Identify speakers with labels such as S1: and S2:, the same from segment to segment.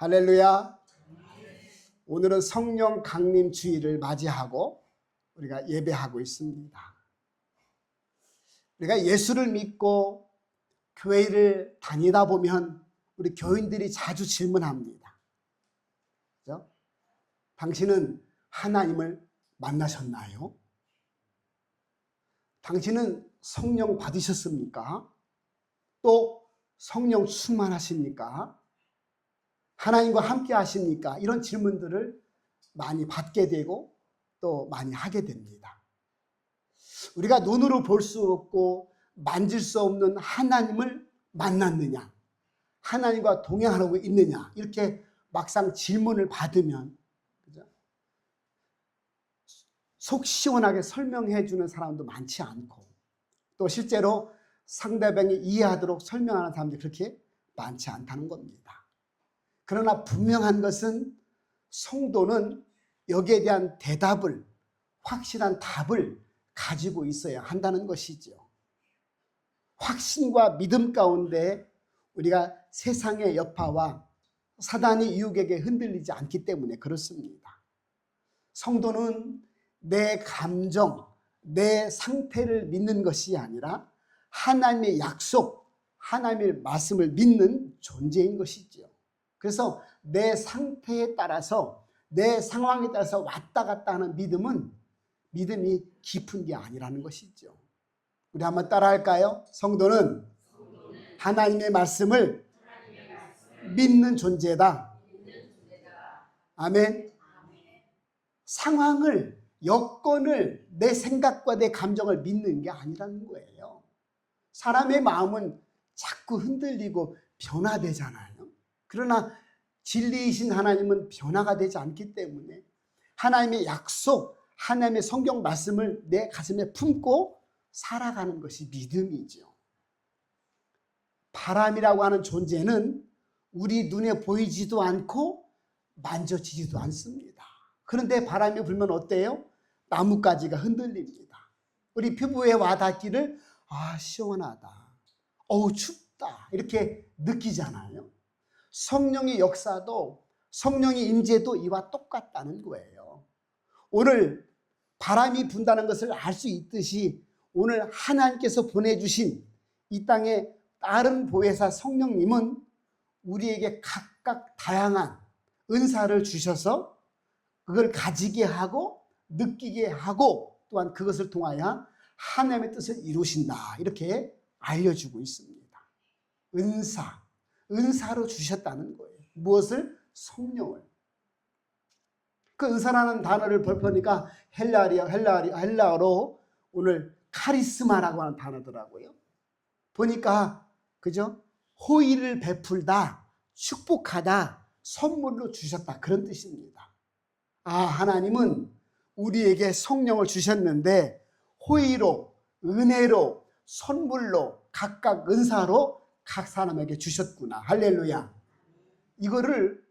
S1: 할렐루야. 오늘은 성령 강림 주일을 맞이하고 우리가 예배하고 있습니다. 우리가 예수를 믿고 교회를 다니다 보면 우리 교인들이 자주 질문합니다. 그죠? 당신은 하나님을 만나셨나요? 당신은 성령 받으셨습니까? 또 성령 충만하십니까? 하나님과 함께 하십니까? 이런 질문들을 많이 받게 되고 또 많이 하게 됩니다. 우리가 눈으로 볼 수 없고 만질 수 없는 하나님을 만났느냐? 하나님과 동행하고 있느냐? 이렇게 막상 질문을 받으면 그죠? 속 시원하게 설명해 주는 사람도 많지 않고 또 실제로 상대방이 이해하도록 설명하는 사람들이 그렇게 많지 않다는 겁니다. 그러나 분명한 것은 성도는 여기에 대한 대답을, 확실한 답을 가지고 있어야 한다는 것이죠. 확신과 믿음 가운데 우리가 세상의 여파와 사단의 유혹에게 흔들리지 않기 때문에 그렇습니다. 성도는 내 감정, 내 상태를 믿는 것이 아니라 하나님의 약속, 하나님의 말씀을 믿는 존재인 것이죠. 그래서 내 상태에 따라서 내 상황에 따라서 왔다 갔다 하는 믿음은 믿음이 깊은 게 아니라는 것이죠. 우리 한번 따라할까요? 성도는 하나님의 말씀을 믿는 존재다. 아멘. 상황을, 여건을, 내 생각과 내 감정을 믿는 게 아니라는 거예요. 사람의 마음은 자꾸 흔들리고 변화되잖아요. 그러나 진리이신 하나님은 변화가 되지 않기 때문에 하나님의 약속, 하나님의 성경 말씀을 내 가슴에 품고 살아가는 것이 믿음이죠. 바람이라고 하는 존재는 우리 눈에 보이지도 않고 만져지지도 않습니다. 그런데 바람이 불면 어때요? 나뭇가지가 흔들립니다. 우리 피부에 와닿기를 시원하다, 춥다 이렇게 느끼잖아요. 성령의 역사도 성령의 임재도 이와 똑같다는 거예요. 오늘 바람이 분다는 것을 알 수 있듯이 오늘 하나님께서 보내주신 이 땅의 다른 보혜사 성령님은 우리에게 각각 다양한 은사를 주셔서 그걸 가지게 하고 느끼게 하고 또한 그것을 통하여 하나님의 뜻을 이루신다 이렇게 알려주고 있습니다. 은사로 주셨다는 거예요. 무엇을? 성령을. 그 은사라는 단어를 보니까 헬라어로 오늘 카리스마라고 하는 단어더라고요. 보니까 그죠? 호의를 베풀다, 축복하다, 선물로 주셨다 그런 뜻입니다. 하나님은 우리에게 성령을 주셨는데 호의로, 은혜로, 선물로, 각각 은사로 각 사람에게 주셨구나. 할렐루야. 이거를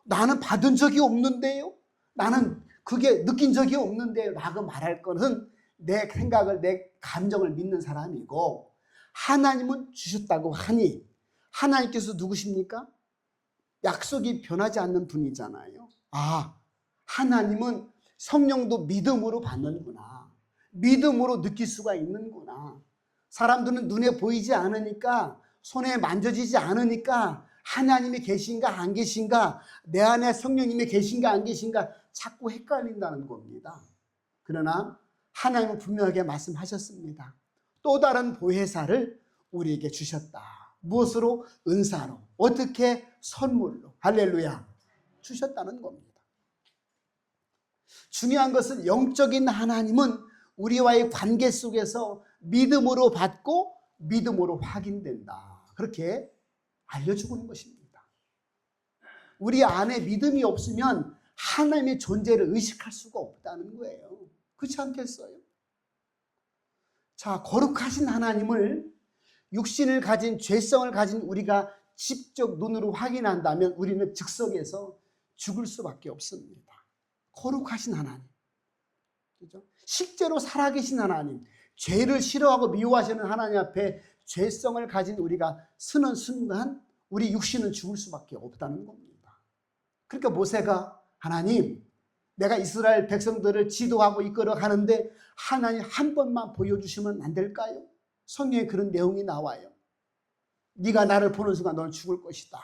S1: 나는 받은 적이 없는데요. 나는 그게 느낀 적이 없는데요. 라고 말할 것은 내 생각을, 내 감정을 믿는 사람이고 하나님은 주셨다고 하니 하나님께서 누구십니까? 약속이 변하지 않는 분이잖아요. 하나님은 성령도 믿음으로 받는구나. 믿음으로 느낄 수가 있는구나. 사람들은 눈에 보이지 않으니까 손에 만져지지 않으니까 하나님이 계신가 안 계신가 내 안에 성령님이 계신가 안 계신가 자꾸 헷갈린다는 겁니다. 그러나 하나님은 분명하게 말씀하셨습니다. 또 다른 보혜사를 우리에게 주셨다. 무엇으로? 은사로. 어떻게? 선물로. 할렐루야. 주셨다는 겁니다. 중요한 것은 영적인 하나님은 우리와의 관계 속에서 믿음으로 받고 믿음으로 확인된다. 그렇게 알려주고 있는 것입니다. 우리 안에 믿음이 없으면 하나님의 존재를 의식할 수가 없다는 거예요. 그렇지 않겠어요? 자, 거룩하신 하나님을 육신을 가진 죄성을 가진 우리가 직접 눈으로 확인한다면 우리는 즉석에서 죽을 수밖에 없습니다. 거룩하신 하나님, 그죠? 실제로 살아계신 하나님, 죄를 싫어하고 미워하시는 하나님 앞에 죄성을 가진 우리가 서는 순간 우리 육신은 죽을 수밖에 없다는 겁니다. 그러니까 모세가 하나님, 내가 이스라엘 백성들을 지도하고 이끌어 가는데 하나님 한 번만 보여주시면 안 될까요? 성경에 그런 내용이 나와요. 네가 나를 보는 순간 너는 죽을 것이다.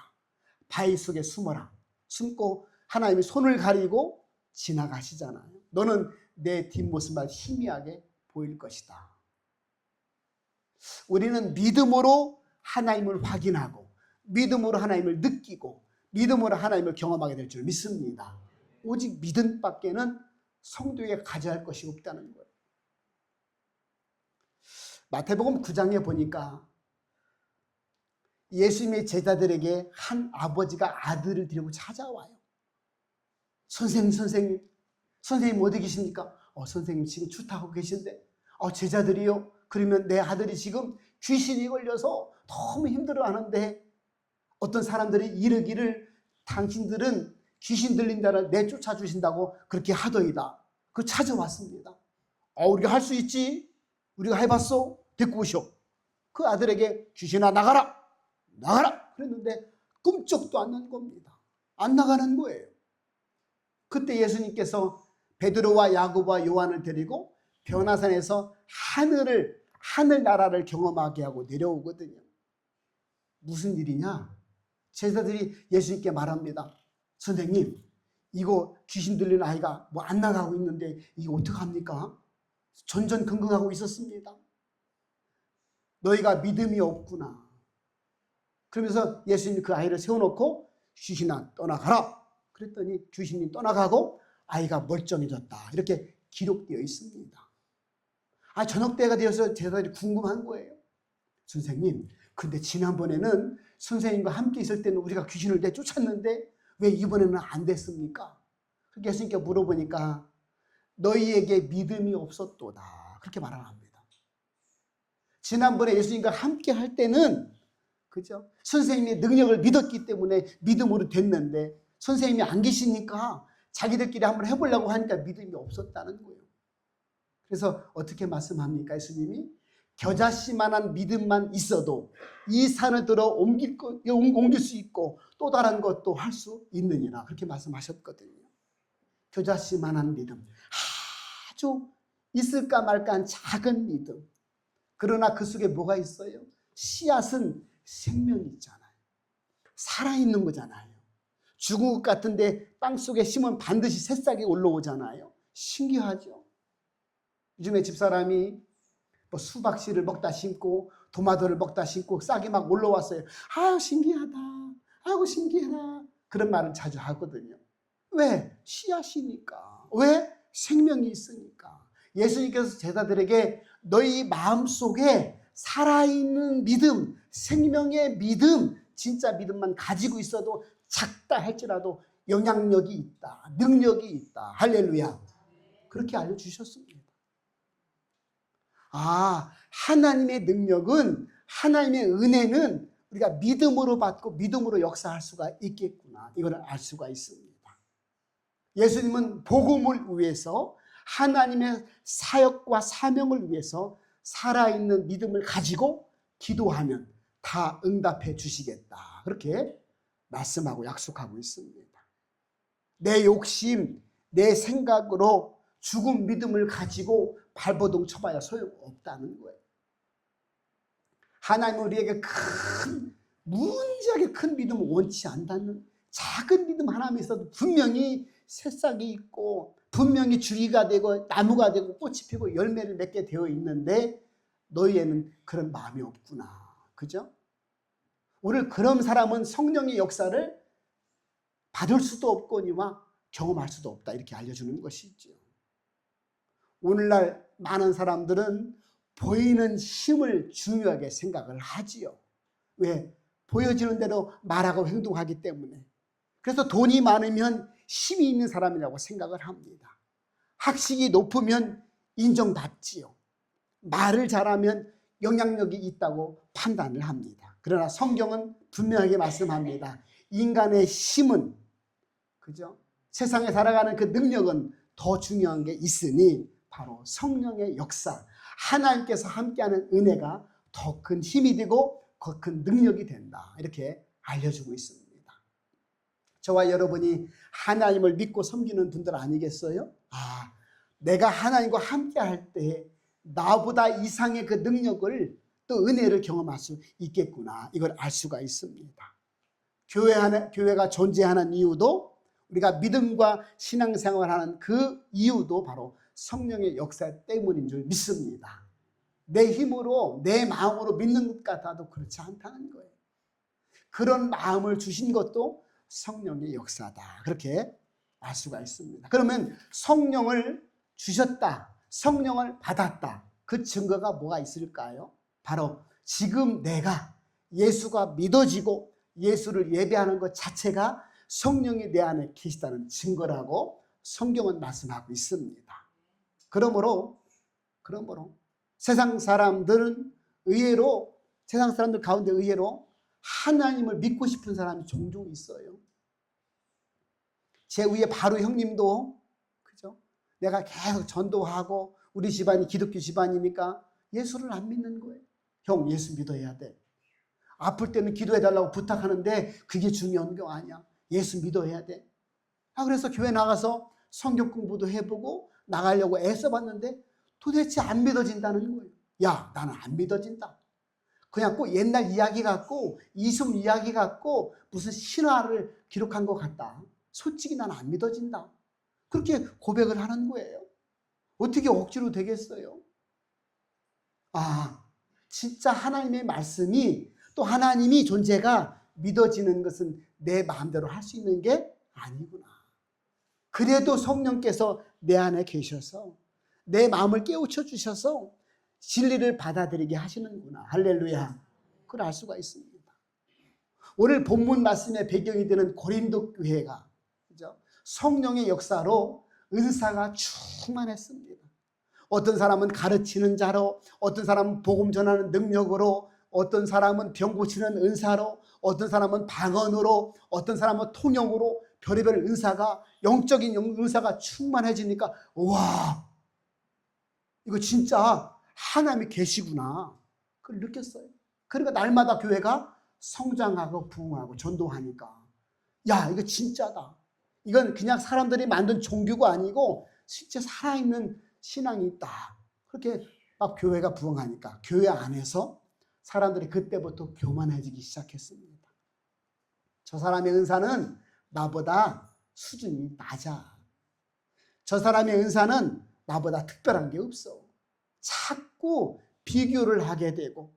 S1: 바위 속에 숨어라. 숨고 하나님이 손을 가리고 지나가시잖아요. 너는 내 뒷모습만 희미하게 보일 것이다. 우리는 믿음으로 하나님을 확인하고 믿음으로 하나님을 느끼고 믿음으로 하나님을 경험하게 될 줄 믿습니다. 오직 믿음밖에는 성도에게 가져야 할 것이 없다는 거예요. 마태복음 9장에 보니까 예수님의 제자들에게 한 아버지가 아들을 데리고 찾아와요. 선생님 어디 계십니까? 선생님 지금 출타하고 계신데. 제자들이요? 그러면 내 아들이 지금 귀신이 걸려서 너무 힘들어하는데 어떤 사람들이 이르기를 당신들은 귀신 들린 자를 내쫓아 주신다고 그렇게 하더이다. 그 찾아왔습니다. 우리가 할 수 있지? 우리가 해봤어? 데리고 오쇼. 그 아들에게 귀신아 나가라! 나가라! 그랬는데 꿈쩍도 안 난 겁니다. 안 나가는 거예요. 그때 예수님께서 베드로와 야고보와 요한을 데리고 변화산에서 하늘나라를 경험하게 하고 내려오거든요. 무슨 일이냐? 제자들이 예수님께 말합니다. 선생님, 이거 귀신 들린 아이가 안 나가고 있는데 이게 어떡합니까? 전전긍긍하고 있었습니다. 너희가 믿음이 없구나. 그러면서 예수님이 그 아이를 세워놓고 귀신아 떠나가라. 그랬더니 귀신이 떠나가고 아이가 멀쩡해졌다. 이렇게 기록되어 있습니다. 저녁 때가 되어서 제자들이 궁금한 거예요. 선생님, 근데 지난번에는 선생님과 함께 있을 때는 우리가 귀신을 내쫓았는데 왜 이번에는 안 됐습니까? 예수님께 물어보니까 너희에게 믿음이 없었도다. 그렇게 말을 합니다. 지난번에 예수님과 함께 할 때는 그죠? 선생님의 능력을 믿었기 때문에 믿음으로 됐는데 선생님이 안 계시니까 자기들끼리 한번 해보려고 하니까 믿음이 없었다는 거예요. 그래서 어떻게 말씀합니까? 예수님이 겨자씨만한 믿음만 있어도 이 산을 들어 옮길 수 있고 또 다른 것도 할 수 있느니라 그렇게 말씀하셨거든요. 겨자씨만한 믿음, 아주 있을까 말까한 작은 믿음. 그러나 그 속에 뭐가 있어요? 씨앗은 생명이 있잖아요. 살아있는 거잖아요. 죽은 것 같은데 땅속에 심으면 반드시 새싹이 올라오잖아요. 신기하죠? 요즘에 집사람이 수박씨를 먹다 심고 도마도를 먹다 심고 싹이 막 올라왔어요. 아유 신기하다. 아이고 신기해라. 그런 말을 자주 하거든요. 왜? 씨앗이니까. 왜? 생명이 있으니까. 예수님께서 제자들에게 너희 마음속에 살아있는 믿음, 생명의 믿음, 진짜 믿음만 가지고 있어도 작다 할지라도 영향력이 있다. 능력이 있다. 할렐루야. 그렇게 알려주셨습니다. 하나님의 능력은, 하나님의 은혜는 우리가 믿음으로 받고 믿음으로 역사할 수가 있겠구나. 이걸 알 수가 있습니다. 예수님은 복음을 위해서 하나님의 사역과 사명을 위해서 살아있는 믿음을 가지고 기도하면 다 응답해 주시겠다. 그렇게 말씀하고 약속하고 있습니다. 내 욕심, 내 생각으로 죽은 믿음을 가지고 발버둥 쳐봐야 소용없다는 거예요. 하나님은 우리에게 무지하게 큰 믿음을 원치 않다는, 작은 믿음 하나만 있어도 분명히 새싹이 있고 분명히 줄기가 되고 나무가 되고 꽃이 피고 열매를 맺게 되어 있는데 너희에는 그런 마음이 없구나. 그죠? 오늘 그런 사람은 성령의 역사를 받을 수도 없거니와 경험할 수도 없다. 이렇게 알려주는 것이죠. 오늘날 많은 사람들은 보이는 힘을 중요하게 생각을 하지요. 왜? 보여지는 대로 말하고 행동하기 때문에. 그래서 돈이 많으면 힘이 있는 사람이라고 생각을 합니다. 학식이 높으면 인정받지요. 말을 잘하면 영향력이 있다고 판단을 합니다. 그러나 성경은 분명하게 말씀합니다. 인간의 힘은, 그죠? 세상에 살아가는 그 능력은 더 중요한 게 있으니 바로 성령의 역사, 하나님께서 함께하는 은혜가 더 큰 힘이 되고 더 큰 능력이 된다. 이렇게 알려주고 있습니다. 저와 여러분이 하나님을 믿고 섬기는 분들 아니겠어요? 내가 하나님과 함께 할 때 나보다 이상의 그 능력을 또 은혜를 경험할 수 있겠구나. 이걸 알 수가 있습니다. 교회가 존재하는 이유도, 우리가 믿음과 신앙생활을 하는 그 이유도 바로 성령의 역사 때문인 줄 믿습니다. 내 힘으로, 내 마음으로 믿는 것 같아도 그렇지 않다는 거예요. 그런 마음을 주신 것도 성령의 역사다. 그렇게 알 수가 있습니다. 그러면 성령을 주셨다, 성령을 받았다. 그 증거가 뭐가 있을까요? 바로 지금 내가 예수가 믿어지고 예수를 예배하는 것 자체가 성령이 내 안에 계시다는 증거라고 성경은 말씀하고 있습니다. 그러므로 세상 사람들 가운데 의외로 하나님을 믿고 싶은 사람이 종종 있어요. 제 위에 바로 형님도, 그죠? 내가 계속 전도하고 우리 집안이 기독교 집안이니까 예수를 안 믿는 거예요. 형, 예수 믿어야 돼. 아플 때는 기도해달라고 부탁하는데 그게 중요한 게 아니야. 예수 믿어야 돼. 그래서 교회 나가서 성경 공부도 해보고 나가려고 애써봤는데 도대체 안 믿어진다는 거예요. 야, 나는 안 믿어진다. 그냥 꼭 옛날 이야기 같고 이숨 이야기 같고 무슨 신화를 기록한 것 같다. 솔직히 나는 안 믿어진다. 그렇게 고백을 하는 거예요. 어떻게 억지로 되겠어요? 진짜 하나님의 말씀이, 또 하나님이 존재가 믿어지는 것은 내 마음대로 할 수 있는 게 아니구나. 그래도 성령께서 내 안에 계셔서 내 마음을 깨우쳐 주셔서 진리를 받아들이게 하시는구나. 할렐루야. 그걸 알 수가 있습니다. 오늘 본문 말씀의 배경이 되는 고린도 교회가, 그죠? 성령의 역사로 은사가 충만했습니다. 어떤 사람은 가르치는 자로, 어떤 사람은 복음 전하는 능력으로, 어떤 사람은 병 고치는 은사로, 어떤 사람은 방언으로, 어떤 사람은 통역으로, 별의별 은사가, 영적인 은사가 충만해지니까 와, 이거 진짜 하나님이 계시구나. 그걸 느꼈어요. 그러니까 날마다 교회가 성장하고 부흥하고 전도하니까, 야, 이거 진짜다. 이건 그냥 사람들이 만든 종교가 아니고 실제 살아있는 신앙이 있다. 그렇게 막 교회가 부흥하니까 교회 안에서 사람들이 그때부터 교만해지기 시작했습니다. 저 사람의 은사는 나보다 수준이 낮아. 저 사람의 은사는 나보다 특별한 게 없어. 자꾸 비교를 하게 되고,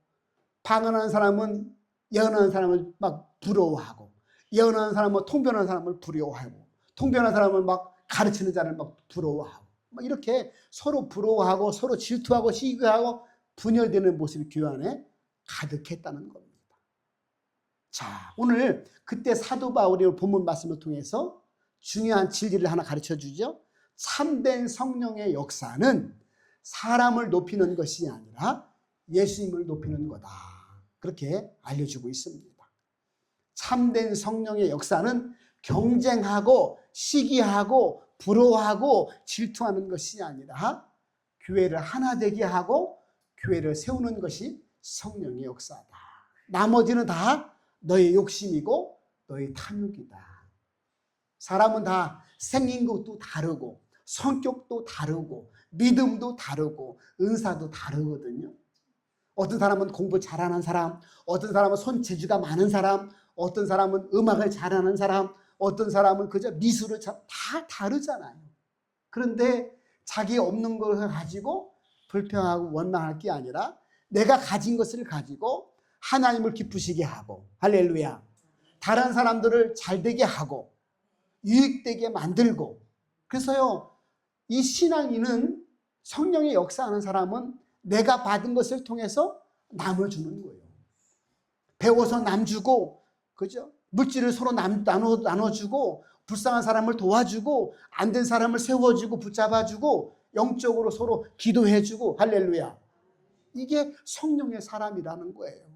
S1: 방언하는 사람은 예언하는 사람을 막 부러워하고, 예언하는 사람은 통변하는 사람을 부러워하고, 통변하는 사람을 막 가르치는 자를 막 부러워하고, 막 이렇게 서로 부러워하고 서로 질투하고 시기하고 분열되는 모습이 교회 안에 가득했다는 겁니다. 자, 오늘 그때 사도 바울이 본문 말씀을 통해서 중요한 진리를 하나 가르쳐 주죠. 참된 성령의 역사는 사람을 높이는 것이 아니라 예수님을 높이는 거다. 그렇게 알려주고 있습니다. 참된 성령의 역사는 경쟁하고 시기하고 부러워하고 질투하는 것이 아니라 교회를 하나 되게 하고 교회를 세우는 것이 성령의 역사다. 나머지는 다 너의 욕심이고 너의 탐욕이다. 사람은 다 생긴 것도 다르고 성격도 다르고 믿음도 다르고 은사도 다르거든요. 어떤 사람은 공부 잘하는 사람, 어떤 사람은 손재주가 많은 사람, 어떤 사람은 음악을 잘하는 사람, 어떤 사람은 그저 미술을 다 다르잖아요. 그런데 자기 없는 걸 가지고 불평하고 원망할 게 아니라 내가 가진 것을 가지고 하나님을 기쁘시게 하고, 할렐루야, 다른 사람들을 잘되게 하고 유익되게 만들고. 그래서요, 이 신앙인은, 성령의 역사하는 사람은 내가 받은 것을 통해서 남을 주는 거예요. 배워서 남 주고, 그죠? 물질을 서로 나눠주고, 불쌍한 사람을 도와주고, 안 된 사람을 세워주고 붙잡아주고, 영적으로 서로 기도해주고, 할렐루야. 이게 성령의 사람이라는 거예요.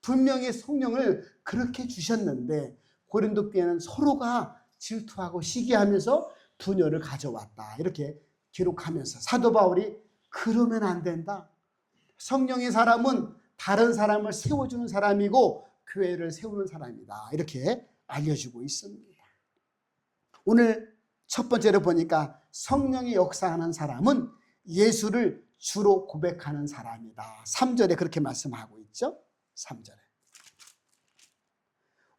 S1: 분명히 성령을 그렇게 주셨는데 고린도 교회는 서로가 질투하고 시기하면서 분열을 가져왔다. 이렇게 기록하면서 사도 바울이 그러면 안 된다. 성령의 사람은 다른 사람을 세워주는 사람이고 교회를 세우는 사람이다. 이렇게 알려주고 있습니다. 오늘 첫 번째로 보니까 성령이 역사하는 사람은 예수를 주로 고백하는 사람이다. 3절에 그렇게 말씀하고 있죠. 3절에.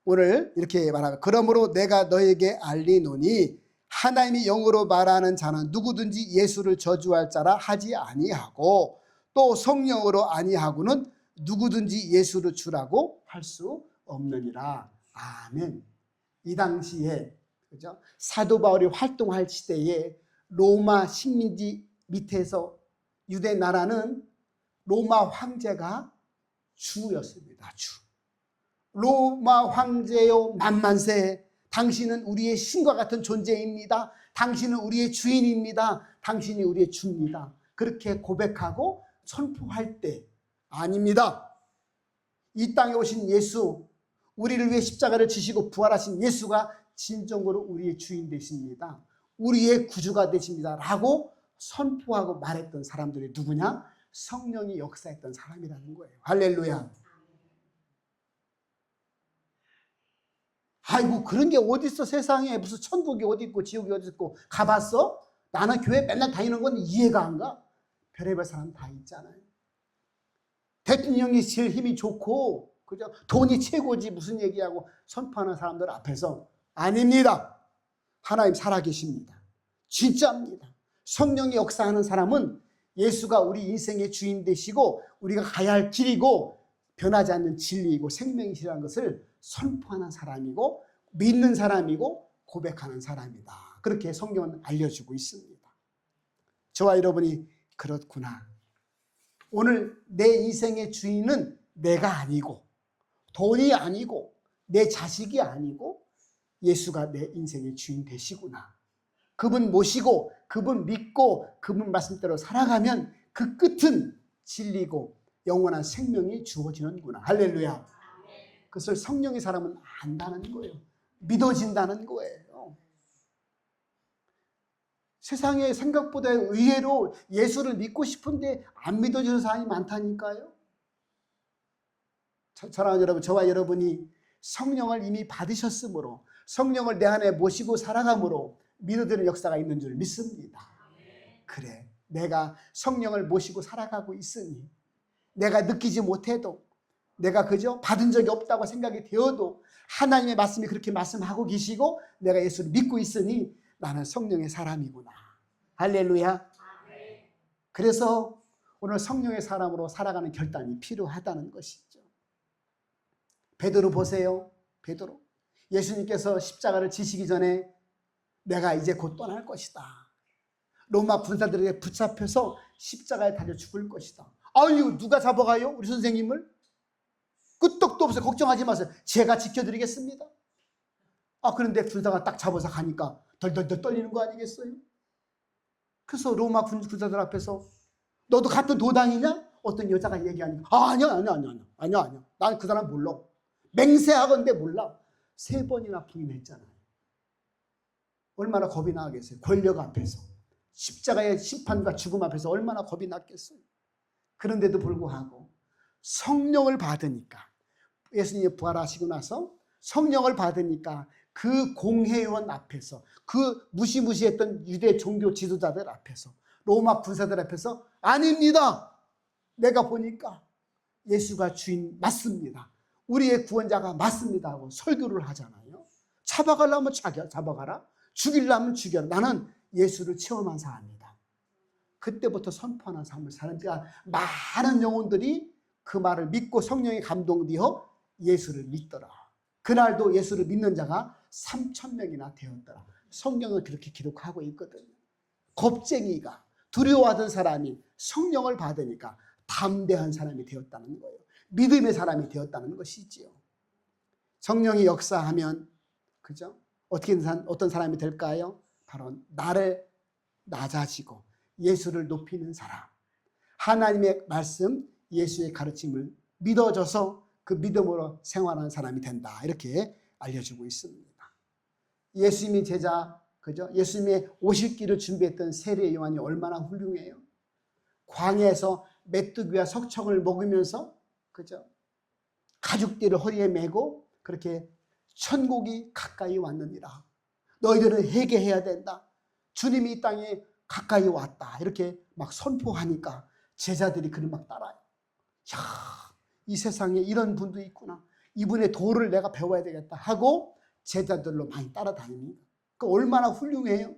S1: 오늘 이렇게 말하면 그러므로 내가 너에게 알리노니 하나님이 영으로 말하는 자는 누구든지 예수를 저주할 자라 하지 아니하고 또 성령으로 아니하고는 누구든지 예수를 주라고 할 수 없느니라. 아멘. 이 당시에 그죠? 사도 바울이 활동할 시대에 로마 식민지 밑에서 유대 나라는 로마 황제가 주였습니다. 주. 로마 황제요 만만세, 당신은 우리의 신과 같은 존재입니다. 당신은 우리의 주인입니다. 당신이 우리의 주입니다. 그렇게 고백하고 선포할 때 아닙니다. 이 땅에 오신 예수, 우리를 위해 십자가를 지시고 부활하신 예수가 진정으로 우리의 주인 되십니다. 우리의 구주가 되십니다. 라고 선포하고 말했던 사람들이 누구냐? 성령이 역사했던 사람이라는 거예요. 할렐루야. 아이고 그런 게 어디 있어 세상에. 무슨 천국이 어디 있고 지옥이 어디 있고 가봤어? 나는 교회 맨날 다니는 건 이해가 안 가. 별의별 사람 다 있잖아요. 대통령이 제일 힘이 좋고 그죠? 돈이 최고지 무슨 얘기하고 선포하는 사람들 앞에서 아닙니다. 하나님 살아계십니다. 진짜입니다. 성령이 역사하는 사람은 예수가 우리 인생의 주인 되시고 우리가 가야 할 길이고 변하지 않는 진리이고 생명이시라는 것을 선포하는 사람이고 믿는 사람이고 고백하는 사람이다. 그렇게 성경은 알려주고 있습니다. 저와 여러분이 그렇구나. 오늘 내 인생의 주인은 내가 아니고 돈이 아니고 내 자식이 아니고 예수가 내 인생의 주인 되시구나. 그분 모시고 그분 믿고 그분 말씀대로 살아가면 그 끝은 진리고 영원한 생명이 주어지는구나. 할렐루야. 그것을 성령의 사람은 안다는 거예요. 믿어진다는 거예요. 세상에 생각보다 의외로 예수를 믿고 싶은데 안 믿어지는 사람이 많다니까요. 사랑하는 여러분, 저와 여러분이 성령을 이미 받으셨으므로 성령을 내 안에 모시고 살아감으로 믿어지는 역사가 있는 줄 믿습니다. 그래, 내가 성령을 모시고 살아가고 있으니 내가 느끼지 못해도 내가 그저 받은 적이 없다고 생각이 되어도 하나님의 말씀이 그렇게 말씀하고 계시고 내가 예수를 믿고 있으니 나는 성령의 사람이구나. 할렐루야. 그래서 오늘 성령의 사람으로 살아가는 결단이 필요하다는 것이죠. 베드로 보세요. 베드로. 예수님께서 십자가를 지시기 전에 내가 이제 곧 떠날 것이다. 로마 군사들에게 붙잡혀서 십자가에 달려 죽을 것이다. 아유, 누가 잡아가요? 우리 선생님을? 끄떡도 없어요. 걱정하지 마세요. 제가 지켜드리겠습니다. 그런데 군사가 딱 잡아서 가니까 덜덜덜 떨리는 거 아니겠어요? 그래서 로마 군사들 앞에서 너도 같은 도당이냐? 어떤 여자가 얘기하니까 아니야. 난 그 사람 몰라. 맹세하건대 몰라. 3번이나 부인했잖아요. 얼마나 겁이 나겠어요. 권력 앞에서. 십자가의 심판과 죽음 앞에서 얼마나 겁이 났겠어요. 그런데도 불구하고 성령을 받으니까, 예수님이 부활하시고 나서 성령을 받으니까 그 공회원 앞에서, 그 무시무시했던 유대 종교 지도자들 앞에서, 로마 군사들 앞에서 아닙니다. 내가 보니까 예수가 주인 맞습니다. 우리의 구원자가 맞습니다 하고 설교를 하잖아요. 잡아가려면 잡아가라. 죽이려면 죽여라. 나는 예수를 체험한 사람이다. 그때부터 선포하는 삶을 사는 자가 많은 영혼들이 그 말을 믿고 성령에 감동되어 예수를 믿더라. 그날도 예수를 믿는 자가 3,000명이나 되었더라. 성경은 그렇게 기록하고 있거든요. 겁쟁이가, 두려워하던 사람이 성령을 받으니까 담대한 사람이 되었다는 거예요. 믿음의 사람이 되었다는 것이지요. 성령이 역사하면, 그죠? 어떤 사람이 될까요? 바로 나를 낮아지고 예수를 높이는 사람. 하나님의 말씀, 예수의 가르침을 믿어져서 그 믿음으로 생활하는 사람이 된다. 이렇게 알려주고 있습니다. 예수님의 제자, 그죠? 예수님의 오실 길을 준비했던 세례 요한이 얼마나 훌륭해요. 광야에서 메뚜기와 석청을 먹으면서, 그죠? 가죽띠를 허리에 메고 그렇게 천국이 가까이 왔느니라. 너희들은 회개해야 된다. 주님이 이 땅에 가까이 왔다. 이렇게 막 선포하니까 제자들이 그를 막 따라요. 야, 이 세상에 이런 분도 있구나. 이분의 도를 내가 배워야 되겠다 하고 제자들로 많이 따라다닙니다. 그 얼마나 훌륭해요.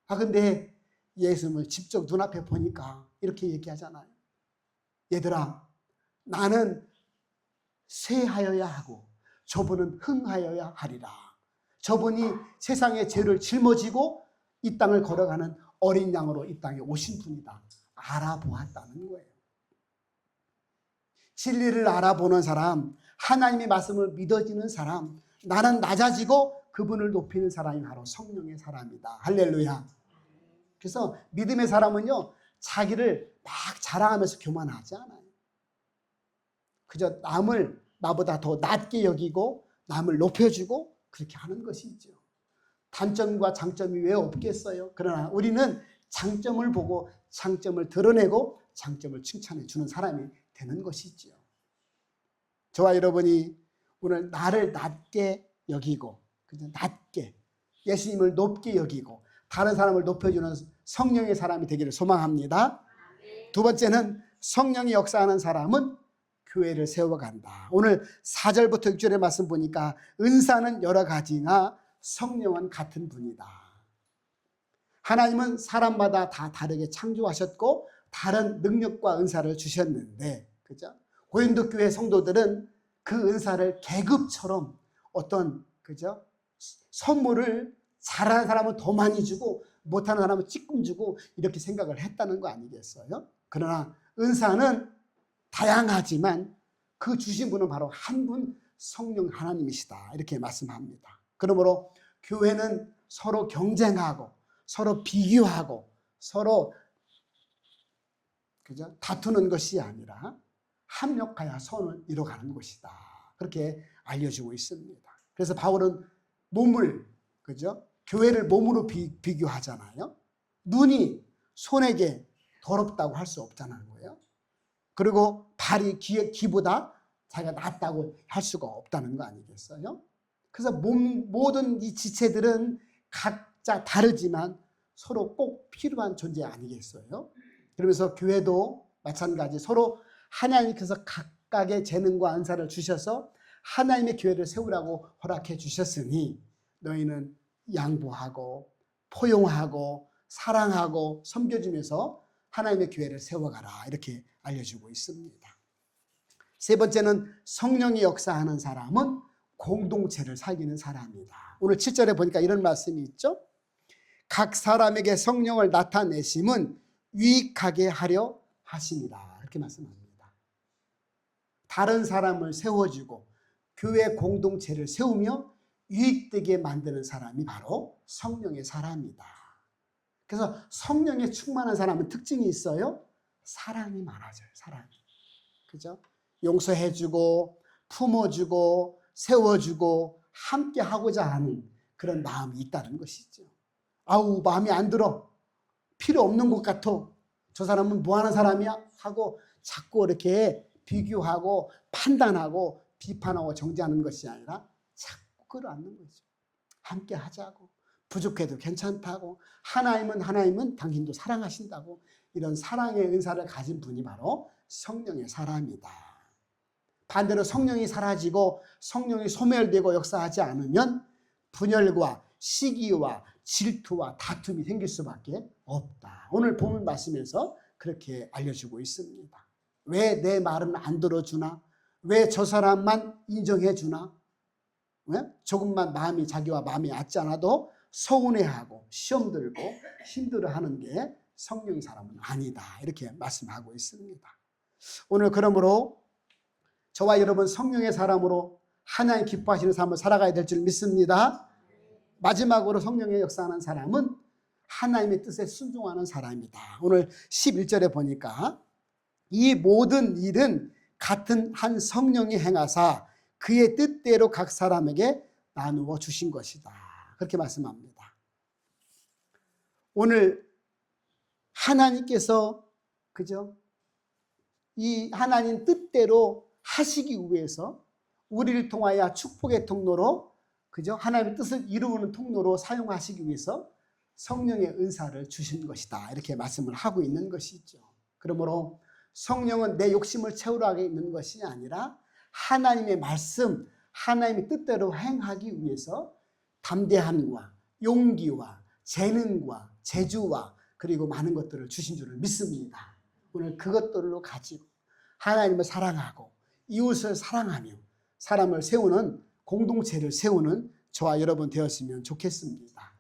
S1: 근데 예수님을 직접 눈앞에 보니까 이렇게 얘기하잖아요. 얘들아, 나는 쇠하여야 하고 저분은 흥하여야 하리라. 저분이 세상의 죄를 짊어지고 이 땅을 걸어가는 어린 양으로 이 땅에 오신 분이다. 알아보았다는 거예요. 진리를 알아보는 사람, 하나님의 말씀을 믿어지는 사람, 나는 낮아지고 그분을 높이는 사람이 바로 성령의 사람이다. 할렐루야. 그래서 믿음의 사람은요, 자기를 막 자랑하면서 교만하지 않아요. 그저 남을 나보다 더 낮게 여기고 남을 높여주고 그렇게 하는 것이죠. 단점과 장점이 왜 없겠어요? 그러나 우리는 장점을 보고 장점을 드러내고 장점을 칭찬해 주는 사람이 되는 것이죠. 저와 여러분이 오늘 나를 낮게 여기고 낮게 예수님을 높게 여기고 다른 사람을 높여주는 성령의 사람이 되기를 소망합니다. 두 번째는 성령이 역사하는 사람은 교회를 세워간다. 오늘 4절부터 6절의 말씀 보니까 은사는 여러 가지나 성령은 같은 분이다. 하나님은 사람마다 다 다르게 창조하셨고 다른 능력과 은사를 주셨는데, 그죠? 고린도 교회 성도들은 그 은사를 계급처럼 어떤, 그죠? 선물을 잘하는 사람은 더 많이 주고 못하는 사람은 조금 주고 이렇게 생각을 했다는 거 아니겠어요? 그러나 은사는 다양하지만 그 주신 분은 바로 한 분 성령 하나님이시다. 이렇게 말씀합니다. 그러므로 교회는 서로 경쟁하고 서로 비교하고 서로, 그죠? 다투는 것이 아니라 합력하여 선을 이뤄가는 것이다. 그렇게 알려주고 있습니다. 그래서 바울은 몸을, 그죠? 교회를 몸으로 비교하잖아요. 눈이 손에게 더럽다고 할 수 없잖아요. 그리고 발이 귀보다 자기가 낫다고 할 수가 없다는 거 아니겠어요? 그래서 모든 이 지체들은 각자 다르지만 서로 꼭 필요한 존재 아니겠어요? 그러면서 교회도 마찬가지, 서로 하나님께서 각각의 재능과 은사를 주셔서 하나님의 교회를 세우라고 허락해 주셨으니 너희는 양보하고 포용하고 사랑하고 섬겨주면서 하나님의 교회를 세워가라. 이렇게 알려주고 있습니다. 세 번째는 성령이 역사하는 사람은 공동체를 살리는 사람이다. 오늘 7절에 보니까 이런 말씀이 있죠. 각 사람에게 성령을 나타내심은 유익하게 하려 하심이다. 이렇게 말씀합니다. 다른 사람을 세워주고 교회 공동체를 세우며 유익되게 만드는 사람이 바로 성령의 사람이다. 그래서 성령에 충만한 사람은 특징이 있어요. 사랑이 많아져요. 사랑이. 그죠? 용서해주고 품어주고 세워주고 함께 하고자 하는 그런 마음이 있다는 것이죠. 아우, 마음에 안 들어. 필요 없는 것 같아. 저 사람은 뭐 하는 사람이야? 하고 자꾸 이렇게 비교하고 판단하고 비판하고 정죄하는 것이 아니라 자꾸 끌어안는 거죠. 함께 하자고. 부족해도 괜찮다고. 하나님은 당신도 사랑하신다고. 이런 사랑의 은사를 가진 분이 바로 성령의 사람이다. 반대로 성령이 사라지고 성령이 소멸되고 역사하지 않으면 분열과 시기와 질투와 다툼이 생길 수밖에 없다. 오늘 본문 말씀에서 그렇게 알려주고 있습니다. 왜 내 말은 안 들어주나? 왜 저 사람만 인정해 주나? 왜? 조금만 자기와 마음이 맞지 않아도 서운해하고 시험 들고 힘들어하는 게 성령의 사람은 아니다. 이렇게 말씀하고 있습니다. 오늘 그러므로 저와 여러분 성령의 사람으로 하나님 기뻐하시는 삶을 살아가야 될 줄 믿습니다. 마지막으로 성령의 역사하는 사람은 하나님의 뜻에 순종하는 사람이다. 오늘 11절에 보니까 이 모든 일은 같은 한 성령이 행하사 그의 뜻대로 각 사람에게 나누어 주신 것이다. 그렇게 말씀합니다. 오늘 하나님께서, 그죠? 이 하나님 뜻대로 하시기 위해서 우리를 통하여 축복의 통로로 그죠? 하나님의 뜻을 이루는 통로로 사용하시기 위해서 성령의 은사를 주신 것이다. 이렇게 말씀을 하고 있는 것이죠. 그러므로 성령은 내 욕심을 채우려 하게 있는 것이 아니라 하나님의 말씀, 하나님의 뜻대로 행하기 위해서 담대함과 용기와 재능과 재주와 그리고 많은 것들을 주신 줄을 믿습니다. 오늘 그것들로 가지고 하나님을 사랑하고 이웃을 사랑하며 사람을 세우는 공동체를 세우는 저와 여러분 되었으면 좋겠습니다.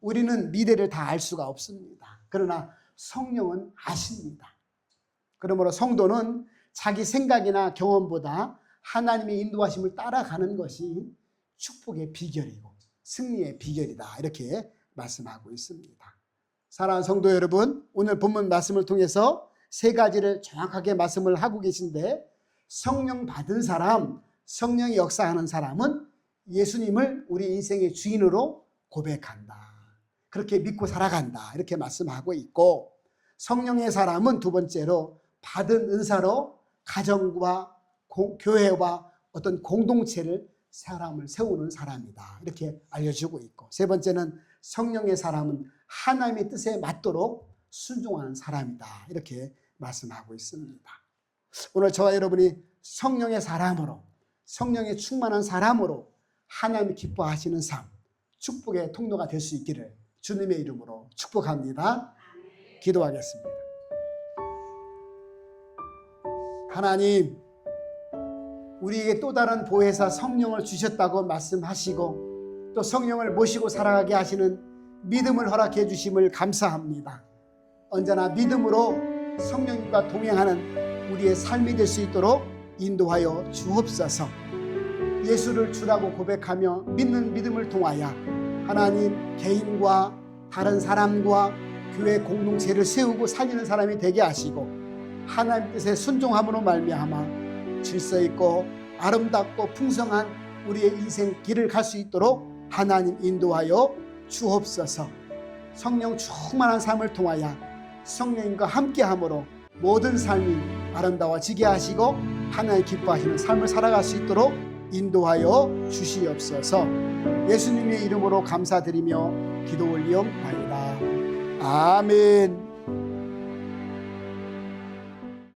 S1: 우리는 미래를 다 알 수가 없습니다. 그러나 성령은 아십니다. 그러므로 성도는 자기 생각이나 경험보다 하나님의 인도하심을 따라가는 것이 축복의 비결이고 승리의 비결이다. 이렇게 말씀하고 있습니다. 사랑하는 성도 여러분, 오늘 본문 말씀을 통해서 세 가지를 정확하게 말씀을 하고 계신데, 성령 받은 사람, 성령이 역사하는 사람은 예수님을 우리 인생의 주인으로 고백한다. 그렇게 믿고 살아간다. 이렇게 말씀하고 있고, 성령의 사람은 두 번째로 받은 은사로 가정과 교회와 어떤 공동체를 사람을 세우는 사람이다. 이렇게 알려주고 있고, 세 번째는 성령의 사람은 하나님의 뜻에 맞도록 순종하는 사람이다. 이렇게 말씀하고 있습니다. 오늘 저와 여러분이 성령의 사람으로, 성령의 충만한 사람으로 하나님이 기뻐하시는 삶, 축복의 통로가 될 수 있기를 주님의 이름으로 축복합니다. 기도하겠습니다. 하나님, 우리에게 또 다른 보혜사 성령을 주셨다고 말씀하시고 또 성령을 모시고 살아가게 하시는 믿음을 허락해 주심을 감사합니다. 언제나 믿음으로 성령님과 동행하는 우리의 삶이 될 수 있도록 인도하여 주옵소서. 예수를 주라고 고백하며 믿는 믿음을 통하여 하나님 개인과 다른 사람과 교회 공동체를 세우고 살리는 사람이 되게 하시고 하나님 뜻에 순종함으로 말미암아 질서 있고 아름답고 풍성한 우리의 인생 길을 갈 수 있도록 하나님 인도하여 주옵소서. 성령 충만한 삶을 통하여 성령님과 함께함으로 모든 삶이 아름다워지게 하시고 하나님 기뻐하시는 삶을 살아갈 수 있도록 인도하여 주시옵소서. 예수님의 이름으로 감사드리며 기도 올리옵나이다. 아멘.